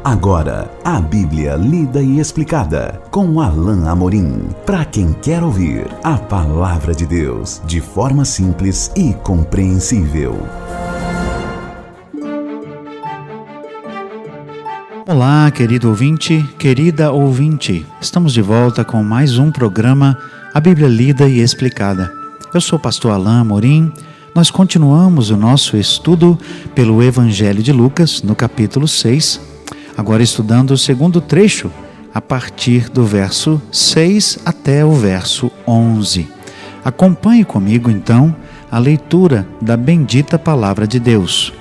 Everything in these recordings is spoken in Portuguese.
Agora, a Bíblia lida e explicada com Alain Amorim. Para quem quer ouvir a Palavra de Deus de forma simples e compreensível. Olá, querido ouvinte, querida ouvinte. Estamos de volta com mais um programa, a Bíblia lida e explicada. Eu sou o pastor Alain Amorim. Nós continuamos o nosso estudo pelo Evangelho de Lucas, no capítulo 6, agora estudando o segundo trecho, a partir do verso 6 até o verso 11. Acompanhe comigo, então, a leitura da bendita Palavra de Deus.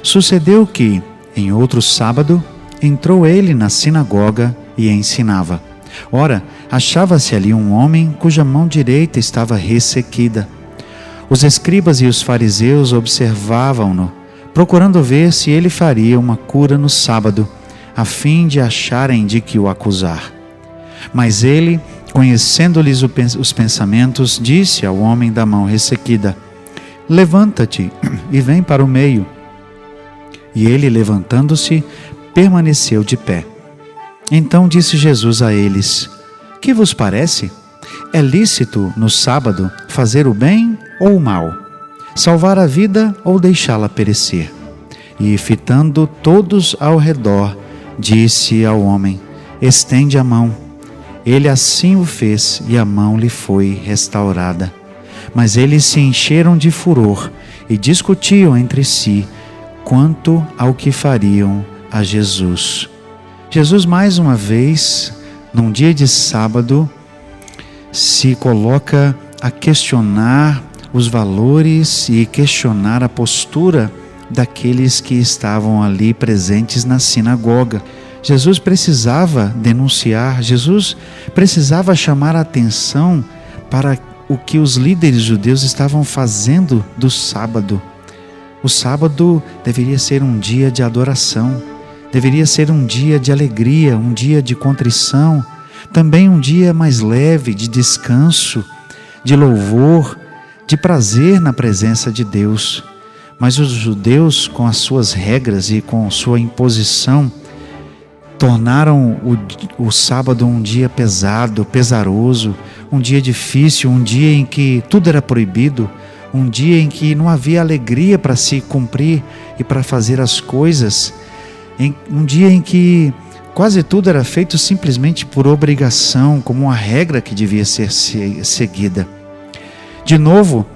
Sucedeu que, em outro sábado, entrou ele na sinagoga e ensinava. Ora, achava-se ali um homem cuja mão direita estava ressequida. Os escribas e os fariseus observavam-no, procurando ver se ele faria uma cura no sábado, a fim de acharem de que o acusar. Mas ele, conhecendo-lhes os pensamentos, disse ao homem da mão ressequida: levanta-te e vem para o meio. E ele, levantando-se, permaneceu de pé. Então disse Jesus a eles: que vos parece? É lícito no sábado fazer o bem ou o mal? Salvar a vida ou deixá-la perecer? E fitando todos ao redor, disse ao homem: estende a mão. Ele assim o fez e a mão lhe foi restaurada. Mas eles se encheram de furor e discutiam entre si quanto ao que fariam a Jesus. Jesus, mais uma vez, num dia de sábado, se coloca a questionar os valores e questionar a postura daqueles que estavam ali presentes na sinagoga. Jesus precisava denunciar, Jesus precisava chamar a atenção para o que os líderes judeus estavam fazendo do sábado. O sábado deveria ser um dia de adoração, deveria ser um dia de alegria, um dia de contrição, também um dia mais leve, de descanso, de louvor, de prazer na presença de Deus. Mas os judeus, com as suas regras e com sua imposição, tornaram o sábado um dia pesado, pesaroso, um dia difícil, um dia em que tudo era proibido, um dia em que não havia alegria para se cumprir e para fazer as coisas, um dia em que quase tudo era feito simplesmente por obrigação, como uma regra que devia ser seguida. De novo,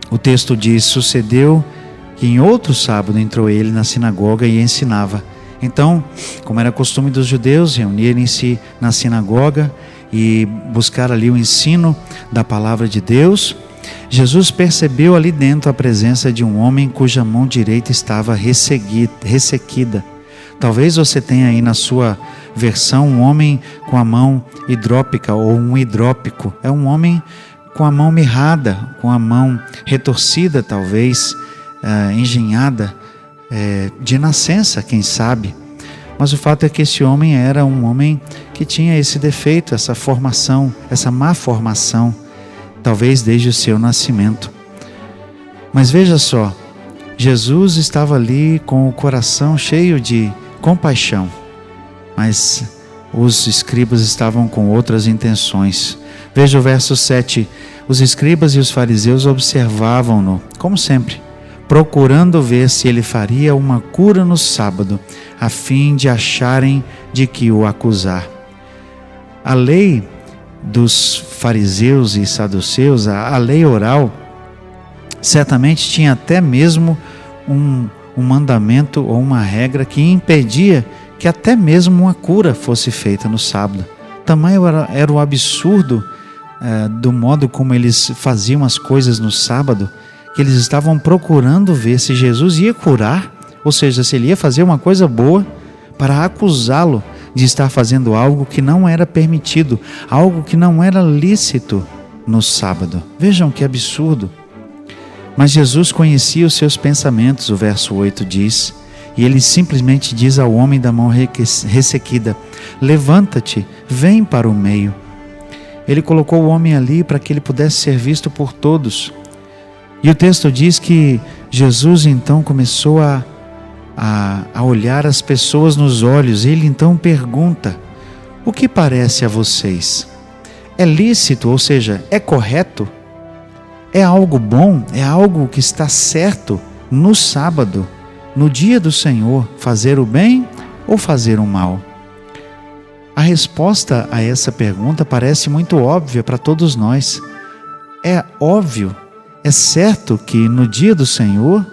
o texto diz: sucedeu que em outro sábado entrou ele na sinagoga e ensinava. Então, como era costume dos judeus reunirem-se na sinagoga e buscar ali o ensino da palavra de Deus, Jesus percebeu ali dentro a presença de um homem cuja mão direita estava ressequida. Talvez você tenha aí na sua versão um homem com a mão hidrópica ou um hidrópico. É um homem com a mão mirrada, com a mão retorcida, talvez, engenhada, de nascença, quem sabe. Mas o fato é que esse homem era um homem que tinha esse defeito, essa formação, essa má formação, talvez desde o seu nascimento. Mas veja só, Jesus estava ali com o coração cheio de compaixão, mas os escribas estavam com outras intenções. Veja o verso 7, os escribas e os fariseus observavam-no, como sempre, procurando ver se ele faria uma cura no sábado, a fim de acharem de que o acusar. A lei dos fariseus e saduceus, a lei oral, certamente tinha até mesmo um mandamento ou uma regra que impedia que até mesmo uma cura fosse feita no sábado. Tamanho era o absurdo do modo como eles faziam as coisas no sábado, que eles estavam procurando ver se Jesus ia curar, ou seja, se ele ia fazer uma coisa boa, para acusá-lo de estar fazendo algo que não era permitido, algo que não era lícito no sábado. Vejam que absurdo. Mas Jesus conhecia os seus pensamentos, o verso 8 diz, e ele simplesmente diz ao homem da mão ressequida: levanta-te, vem para o meio. Ele colocou o homem ali para que ele pudesse ser visto por todos. E o texto diz que Jesus então começou a a olhar as pessoas nos olhos. Ele então pergunta: o que parece a vocês? É lícito, ou seja, é correto? É algo bom? É algo que está certo no sábado, no dia do Senhor, fazer o bem ou fazer o mal? A resposta a essa pergunta parece muito óbvia para todos nós. É óbvio, é certo que no dia do Senhor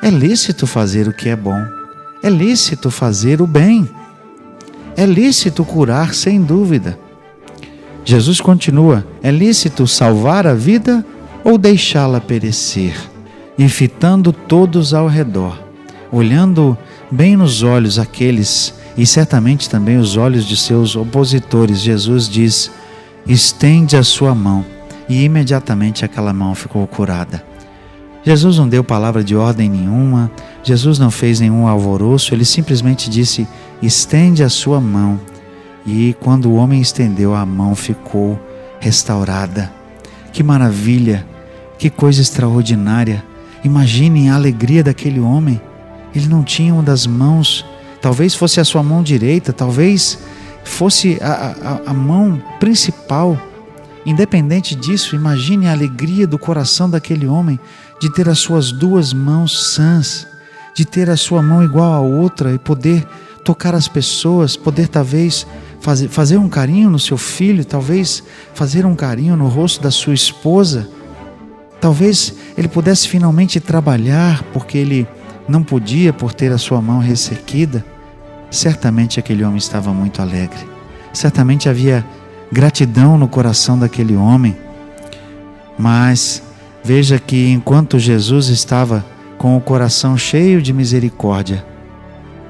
é lícito fazer o que é bom, é lícito fazer o bem, é lícito curar sem dúvida. Jesus continua: é lícito salvar a vida ou deixá-la perecer? E fitando todos ao redor, olhando bem nos olhos aqueles, e certamente também os olhos de seus opositores, Jesus diz: estende a sua mão. E imediatamente aquela mão ficou curada. Jesus não deu palavra de ordem nenhuma, Jesus não fez nenhum alvoroço, ele simplesmente disse: estende a sua mão. E quando o homem estendeu a mão, ficou restaurada. Que maravilha, que coisa extraordinária. Imaginem a alegria daquele homem. Ele não tinha uma das mãos, talvez fosse a sua mão direita, talvez fosse a mão principal. Independente disso, imagine a alegria do coração daquele homem de ter as suas duas mãos sãs, de ter a sua mão igual a outra e poder tocar as pessoas, poder talvez fazer um carinho no seu filho, talvez fazer um carinho no rosto da sua esposa. Talvez ele pudesse finalmente trabalhar porque ele não podia por ter a sua mão ressequida. Certamente aquele homem estava muito alegre. Certamente havia gratidão no coração daquele homem. Mas veja que enquanto Jesus estava com o coração cheio de misericórdia,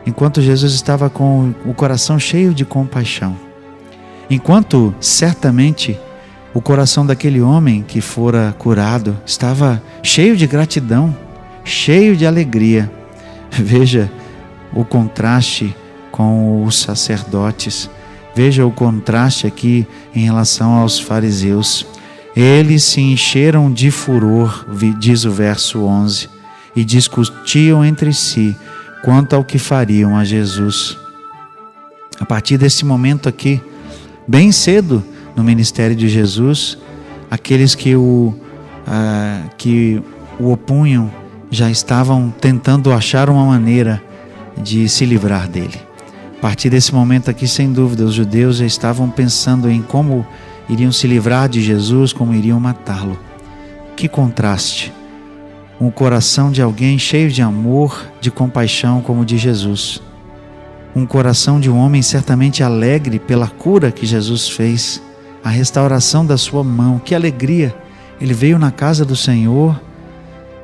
enquanto Jesus estava com o coração cheio de compaixão, enquanto certamente o coração daquele homem que fora curado estava cheio de gratidão, cheio de alegria, veja o contraste com os sacerdotes. Veja o contraste aqui em relação aos fariseus. Eles se encheram de furor, diz o verso 11, e discutiam entre si quanto ao que fariam a Jesus. A partir desse momento aqui, bem cedo no ministério de Jesus, aqueles que o opunham já estavam tentando achar uma maneira de se livrar dele. A partir desse momento aqui, sem dúvida, os judeus já estavam pensando em como iriam se livrar de Jesus, como iriam matá-lo. Que contraste! Um coração de alguém cheio de amor, de compaixão, como o de Jesus. Um coração de um homem certamente alegre pela cura que Jesus fez, a restauração da sua mão. Que alegria! Ele veio na casa do Senhor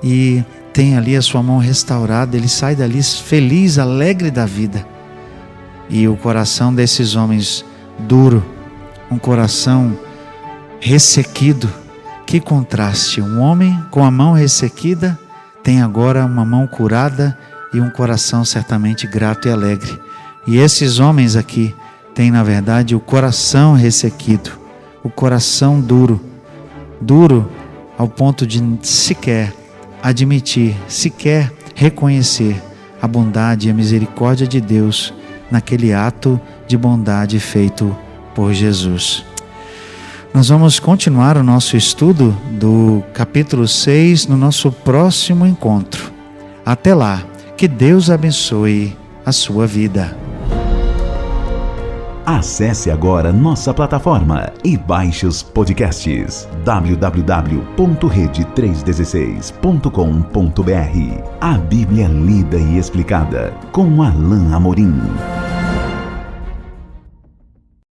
e tem ali a sua mão restaurada. Ele sai dali feliz, alegre da vida. E o coração desses homens duro, um coração ressequido. Que contraste! Um homem com a mão ressequida tem agora uma mão curada e um coração certamente grato e alegre. E esses homens aqui têm, na verdade, o coração ressequido, o coração duro ao ponto de sequer admitir, sequer reconhecer a bondade e a misericórdia de Deus naquele ato de bondade feito por Jesus. Nós vamos continuar o nosso estudo do capítulo 6 no nosso próximo encontro. Até lá, que Deus abençoe a sua vida. Acesse agora nossa plataforma e baixe os podcasts www.rede316.com.br. A Bíblia lida e explicada com Alain Amorim.